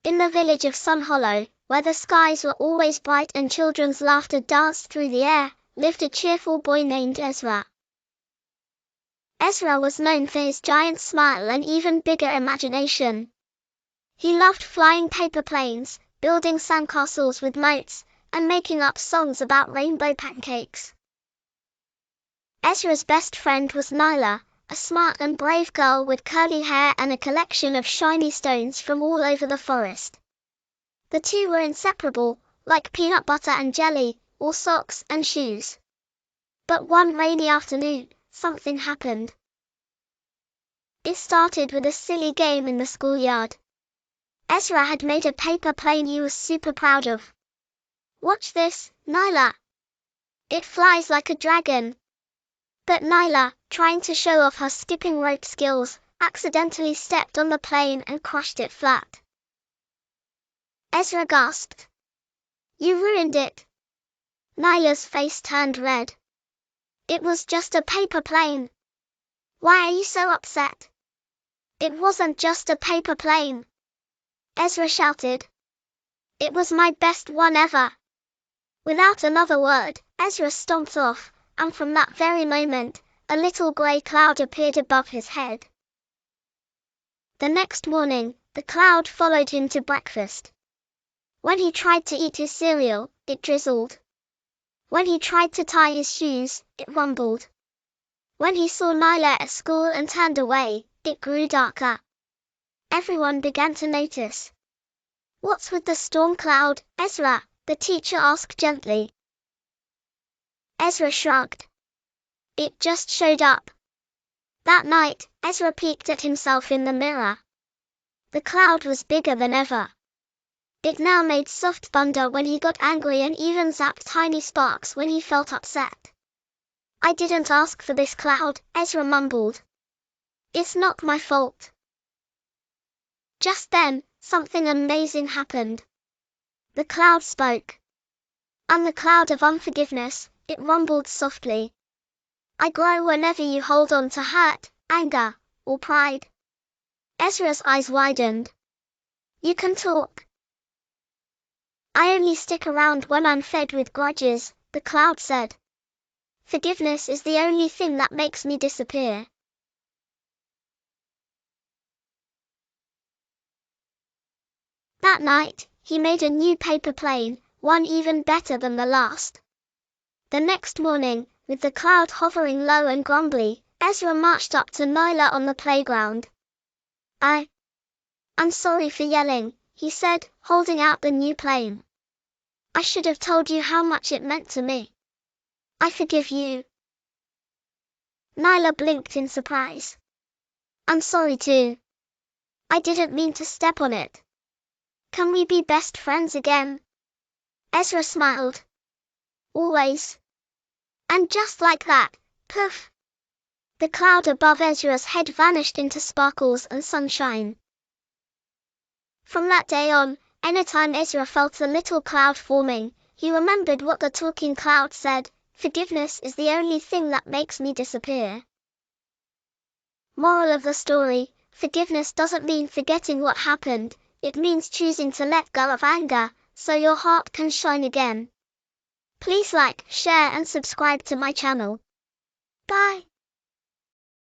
In the village of Sunhollow, where the skies were always bright and children's laughter danced through the air, lived a cheerful boy named Ezra. Ezra was known for his giant smile and even bigger imagination. He loved flying paper planes, building sandcastles with moats, and making up songs about rainbow pancakes. Ezra's best friend was Nyla, a smart and brave girl with curly hair and a collection of shiny stones from all over the forest. The two were inseparable, like peanut butter and jelly, or socks and shoes. But one rainy afternoon, something happened. It started with a silly game in the schoolyard. Ezra had made a paper plane he was super proud of. "Watch this, Nyla. It flies like a dragon." But Nyla, trying to show off her skipping rope skills, accidentally stepped on the plane and crushed it flat. Ezra gasped. "You ruined it." Nyla's face turned red. "It was just a paper plane. Why are you so upset?" "It wasn't just a paper plane," Ezra shouted. "It was my best one ever." Without another word, Ezra stomped off, and from that very moment, a little grey cloud appeared above his head. The next morning, the cloud followed him to breakfast. When he tried to eat his cereal, it drizzled. When he tried to tie his shoes, it rumbled. When he saw Nyla at school and turned away, it grew darker. Everyone began to notice. "What's with the storm cloud, Ezra?" the teacher asked gently. Ezra shrugged. "It just showed up." That night, Ezra peeked at himself in the mirror. The cloud was bigger than ever. It now made soft thunder when he got angry and even zapped tiny sparks when he felt upset. "I didn't ask for this cloud," Ezra mumbled. "It's not my fault." Just then, something amazing happened. The cloud spoke. "I'm the Cloud of Unforgiveness," it rumbled softly. "I grow whenever you hold on to hurt, anger, or pride." Ezra's eyes widened. "You can talk." "I only stick around when I'm fed with grudges," the cloud said. "Forgiveness is the only thing that makes me disappear." That night, he made a new paper plane, one even better than the last. The next morning, with the cloud hovering low and grumbly, Ezra marched up to Nyla on the playground. I'm sorry for yelling," he said, holding out the new plane. "I should have told you how much it meant to me. I forgive you." Nyla blinked in surprise. "I'm sorry too. I didn't mean to step on it. Can we be best friends again?" Ezra smiled. "Always." And just like that, poof! The cloud above Ezra's head vanished into sparkles and sunshine. From that day on, anytime Ezra felt a little cloud forming, he remembered what the talking cloud said: "Forgiveness is the only thing that makes me disappear." Moral of the story: forgiveness doesn't mean forgetting what happened, it means choosing to let go of anger, so your heart can shine again. Please like, share and subscribe to my channel. Bye.